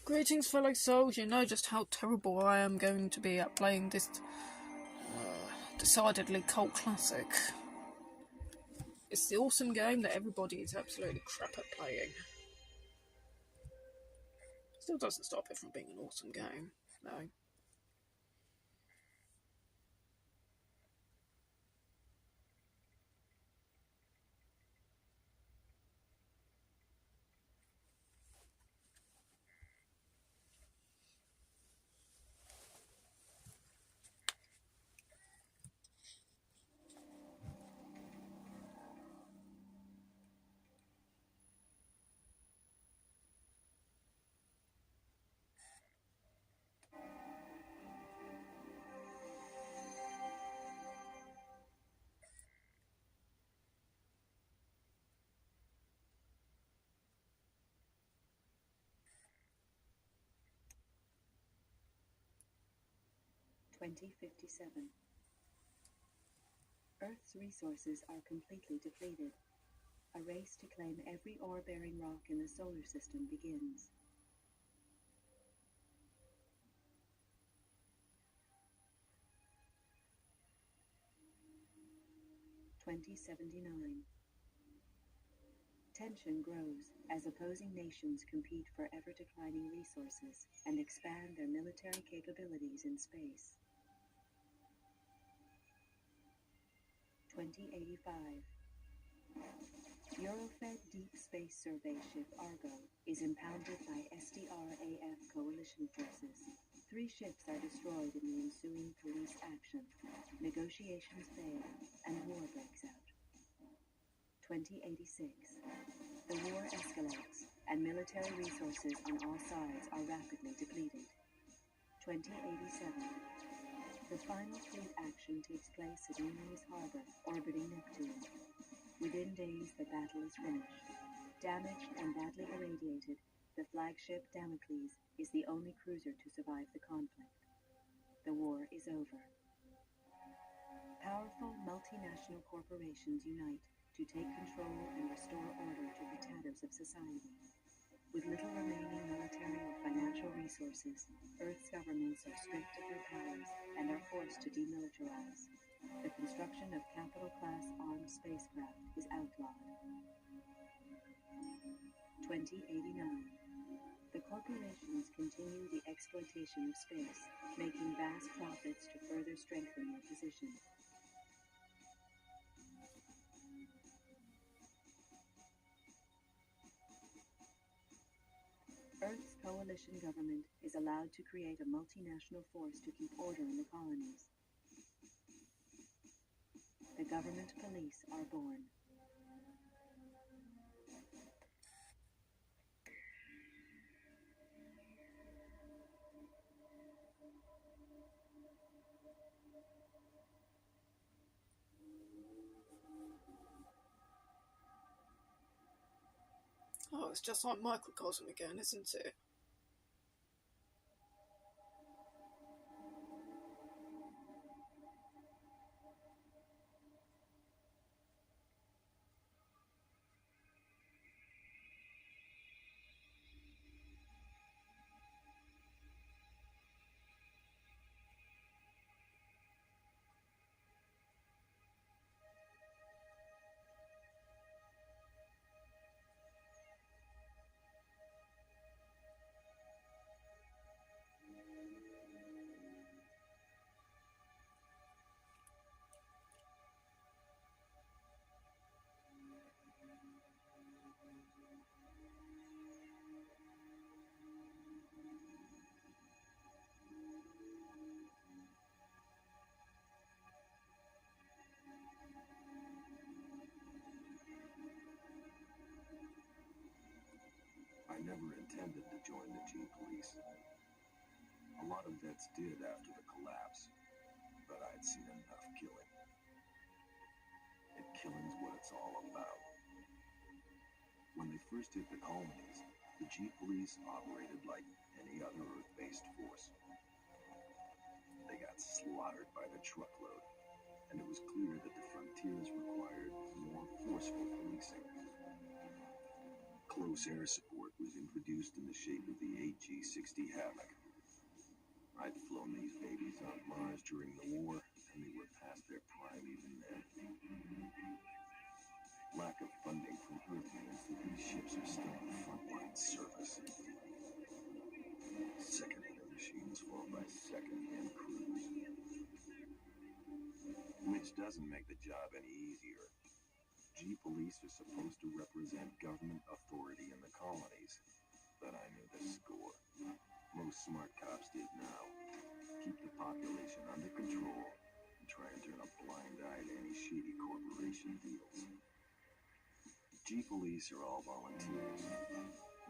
Greetings, fellow souls. You know just how terrible I am going to be at playing this decidedly cult classic. It's the awesome game that everybody is absolutely crap at playing. Still doesn't stop it from being an awesome game, though. Earth's resources are completely depleted. A race to claim every ore-bearing rock in the solar system begins. 2079. Tension grows as opposing nations compete for ever-declining resources and expand their military capabilities in space. 2085. Eurofed Deep Space Survey Ship Argo is impounded by SDRAF coalition forces. 3 ships are destroyed in the ensuing police action. Negotiations fail, and war breaks out. 2086. The war escalates, and military resources on all sides are rapidly depleted. 2087. The final fleet action takes place at Enemy's Harbor, orbiting Neptune. Within days, the battle is finished. Damaged and badly irradiated, the flagship Damocles is the only cruiser to survive the conflict. The war is over. Powerful multinational corporations unite to take control and restore order to the tatters of society. With little remaining military or financial resources, Earth's governments are stripped of their powers and are forced to demilitarize. The construction of capital-class armed spacecraft is outlawed. 2089. The corporations continue the exploitation of space, making vast profits to further strengthen their position. Earth's coalition government is allowed to create a multinational force to keep order in the colonies. The government police are born. Oh, it's just like Microcosm again, isn't it? I never intended to join the G Police. A lot of vets did after the collapse, but I'd seen enough killing. And killing's what it's all about. When they first hit the colonies, the G Police operated like any other Earth-based force. They got slaughtered by the truckload, and it was clear that the frontiers required more forceful policing. Close air support was introduced in the shape of the AG-63 I'd flown these babies on Mars during the war, and they were past their prime even then. Lack of funding from Earth means that these ships are still in frontline service. Second-hand machines flown by second-hand crews. Which doesn't make the job any easier. G-Police are supposed to represent government authority in the colonies, but I knew the score. Most smart cops did now. Keep the population under control and try and turn a blind eye to any shady corporation deals. G-Police are all volunteers,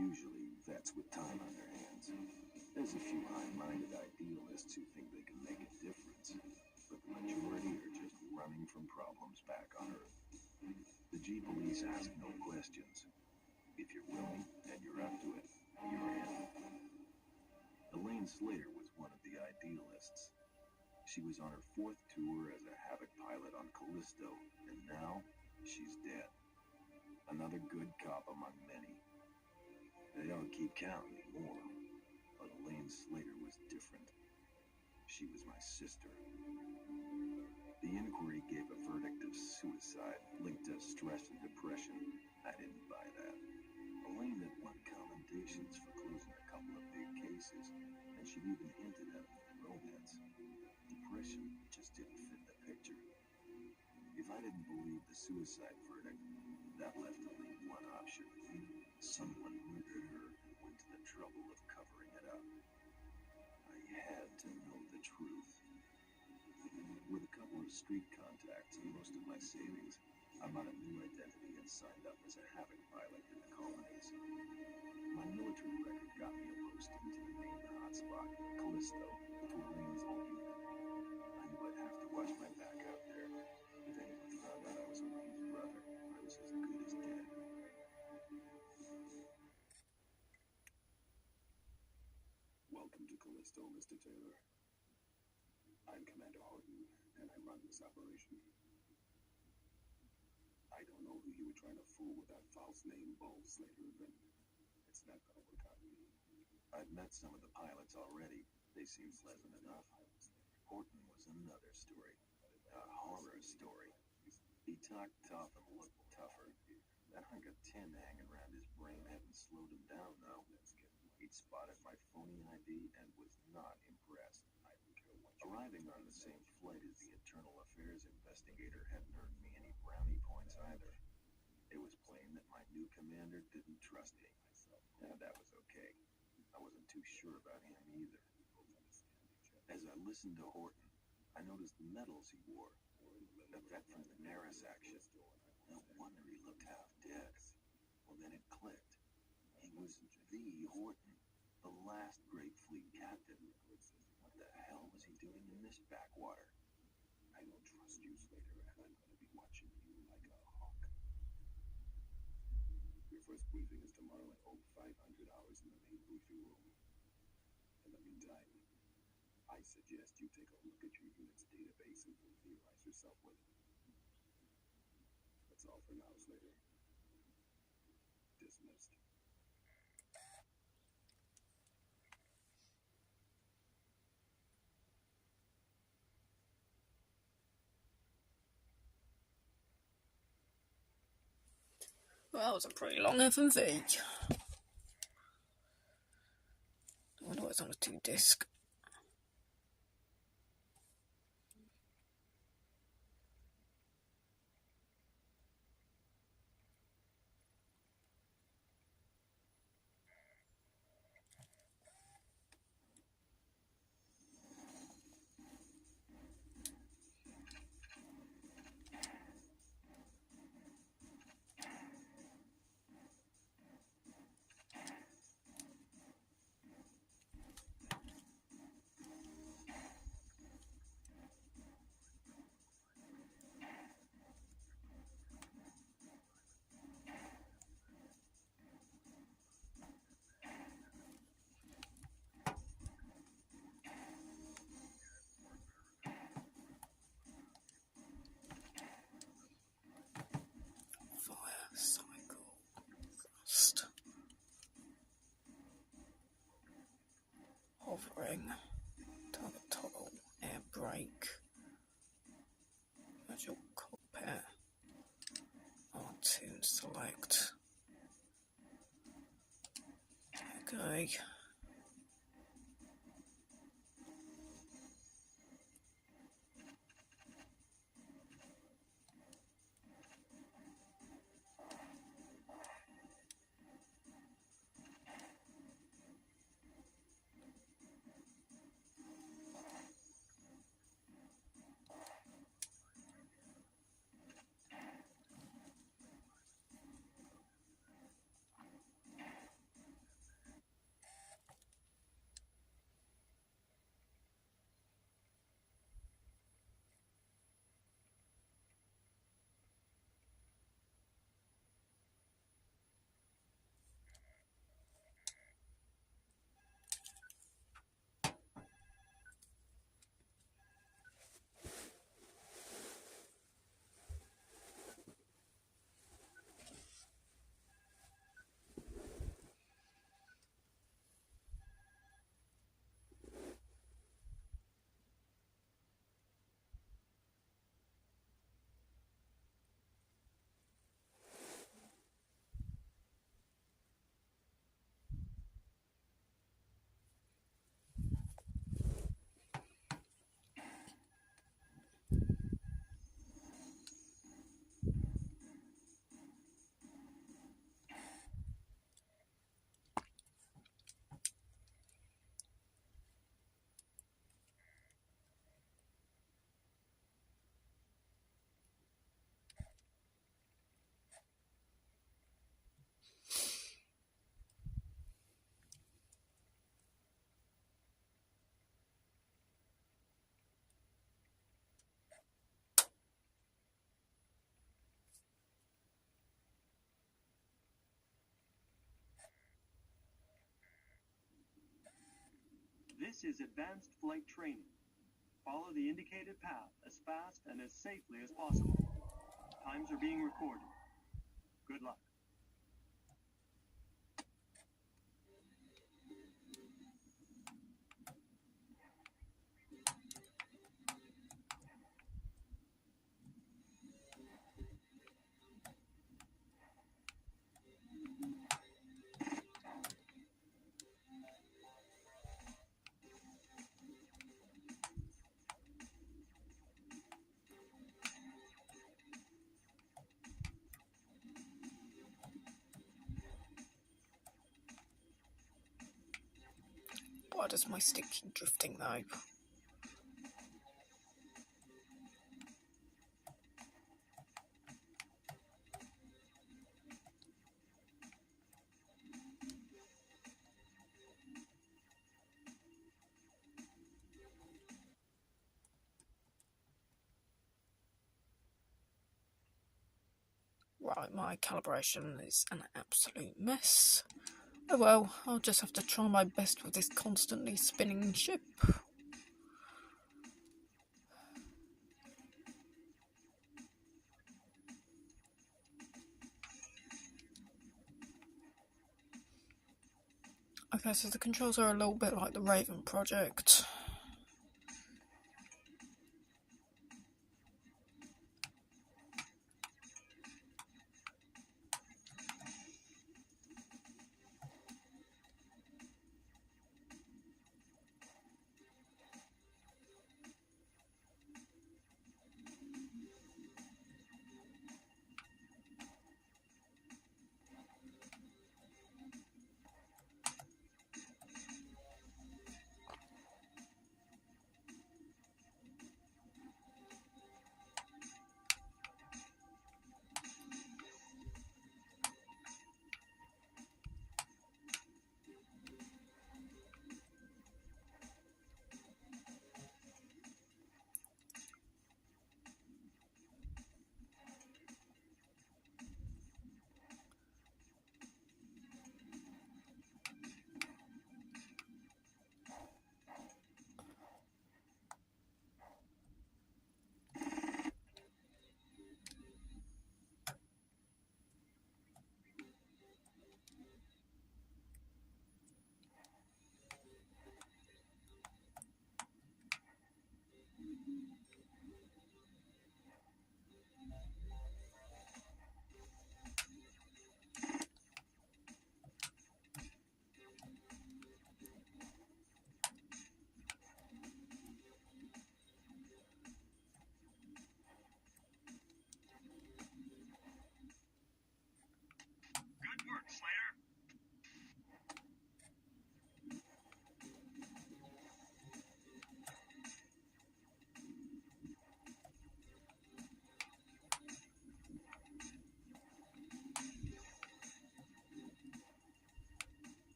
usually vets with time on their hands. There's a few high-minded idealists who think they can make a difference, but the majority are just running from problems back on Earth. The G-Police ask no questions. If you're willing and you're up to it, you're in. Elaine Slater was one of the idealists. She was on her 4th tour as a Havoc pilot on Callisto, and now she's dead. Another good cop among many. They don't keep count anymore, but Elaine Slater was different. She was my sister. The inquiry gave a verdict of suicide linked to stress and depression. I didn't buy that. Elaine had won commendations for closing a couple of big cases, and she'd even hinted at romance. Depression just didn't fit the picture. If I didn't believe the suicide verdict, that left only one option. Someone murdered her and went to the trouble of covering it up. I had to know the truth. With a couple of street contacts and most of my savings, I bought a new identity and signed up as a Havoc pilot in the colonies. My military record got me a posting to the main hotspot, Callisto, to Elaine's old unit. I knew I'd have to watch my back out there. If anyone found out I was Elaine's brother, I was as good as dead. Welcome to Callisto, Mr. Taylor. I'm Commander Horton, and I run this operation. I don't know who you were trying to fool with that false name, Bull Slater, but it's not going to work out. I've met some of the pilots already. They seem pleasant enough. Horton was another story. A horror story. He talked tough and looked tougher. That hunk of tin hanging around his brain hadn't slowed him down, though. He'd spotted my phony ID and was not impressed. Arriving on the same flight as the internal affairs investigator hadn't earned me any brownie points either. It was plain that my new commander didn't trust me. And that was okay. I wasn't too sure about him either. As I listened to Horton, I noticed the medals he wore. A vet from the Neris action. No wonder he looked half dead. Well, then it clicked. He was the Horton, the last great fleet captain. What the hell was he doing in this backwater? I don't trust you, Slater, and I'm going to be watching you like a hawk. Your first briefing is tomorrow at 500 hours in the main briefing room. In the meantime, I suggest you take a look at your unit's database and familiarize yourself with it. That's all for now, Slater. Dismissed. Well, that was a pretty long FMV. I wonder what's on a 2-disc. Hovering. brake. Virtual cockpit. R2 select. Okay. This is advanced flight training. Follow the indicated path as fast and as safely as possible. Times are being recorded. Good luck. Why does my stick keep drifting though? Right, my calibration is an absolute mess. Oh well, I'll just have to try my best with this constantly spinning ship. Okay, so the controls are a little bit like the Raven project.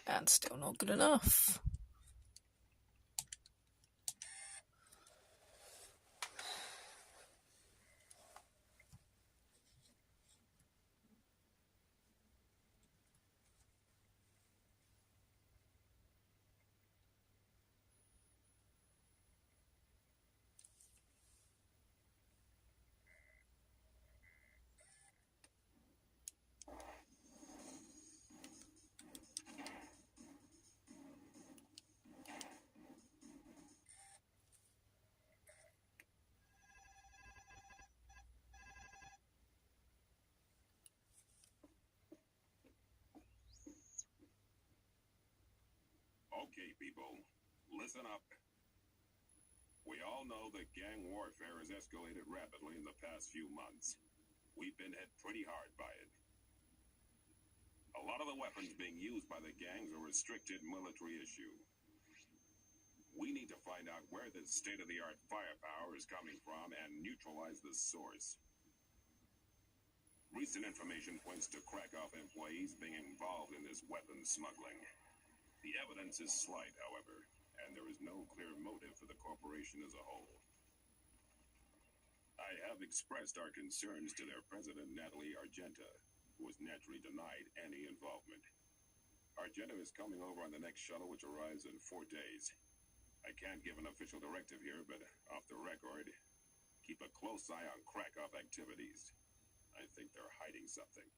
And still not good enough. Okay, people, listen up. We all know that gang warfare has escalated rapidly in the past few months. We've been hit pretty hard by it. A lot of the weapons being used by the gangs are restricted military issue. We need to find out where this state-of-the-art firepower is coming from and neutralize the source. Recent information points to Krakow employees being involved in this weapons smuggling. The evidence is slight, however, and there is no clear motive for the corporation as a whole. I have expressed our concerns to their president, Natalie Argenta, who was naturally denied any involvement. Argenta is coming over on the next shuttle, which arrives in 4 days. I can't give an official directive here, but off the record, keep a close eye on Krakow activities. I think they're hiding something.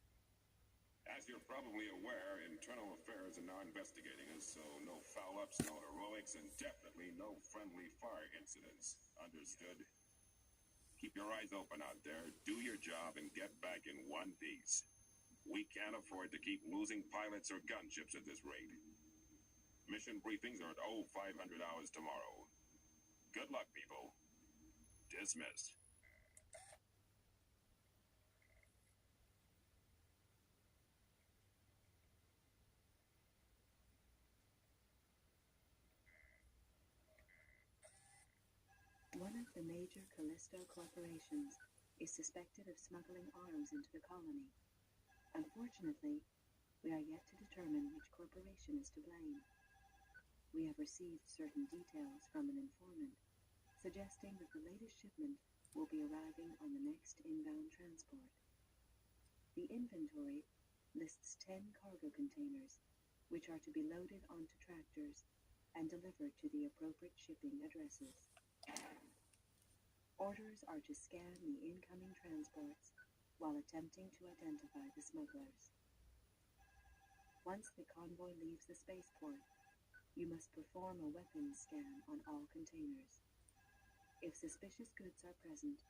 As you're probably aware, Internal Affairs are now investigating us, so no foul-ups, no heroics, and definitely no friendly fire incidents. Understood? Keep your eyes open out there, do your job, and get back in one piece. We can't afford to keep losing pilots or gunships at this rate. Mission briefings are at 0500 hours tomorrow. Good luck, people. Dismissed. One of the major Callisto corporations is suspected of smuggling arms into the colony. Unfortunately, we are yet to determine which corporation is to blame. We have received certain details from an informant, suggesting that the latest shipment will be arriving on the next inbound transport. The inventory lists 10 cargo containers, which are to be loaded onto tractors and delivered to the appropriate shipping addresses. Orders are to scan the incoming transports while attempting to identify the smugglers. Once the convoy leaves the spaceport, you must perform a weapons scan on all containers. If suspicious goods are present,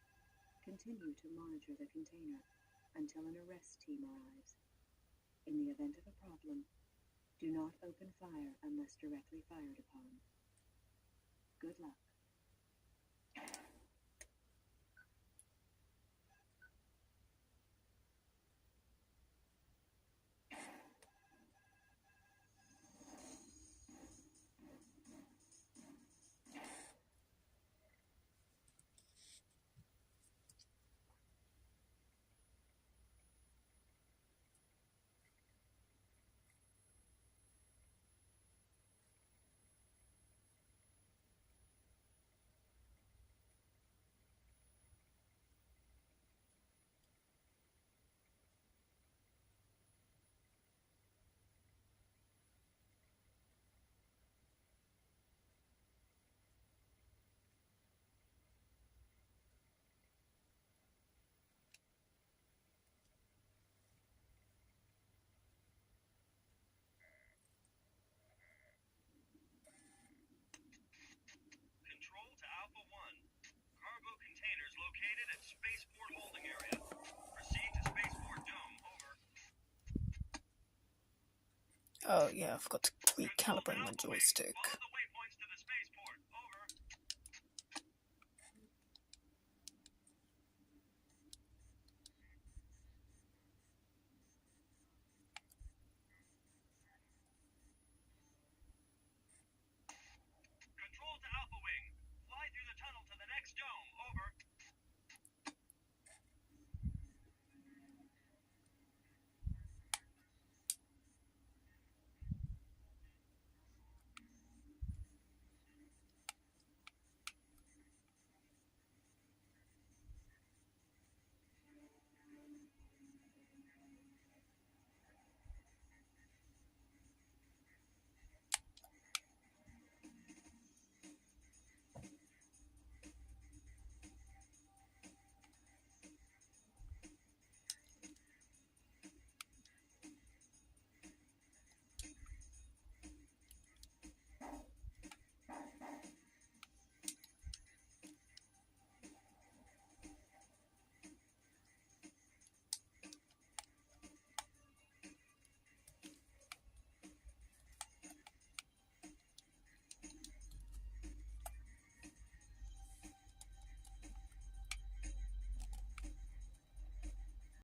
continue to monitor the container until an arrest team arrives. In the event of a problem, do not open fire unless directly fired upon. Good luck. Control to Alpha 1. Cargo containers located at Spaceport holding area. Proceed to Spaceport Dome. Over. Oh yeah, I forgot to recalibrate my joystick. Follow the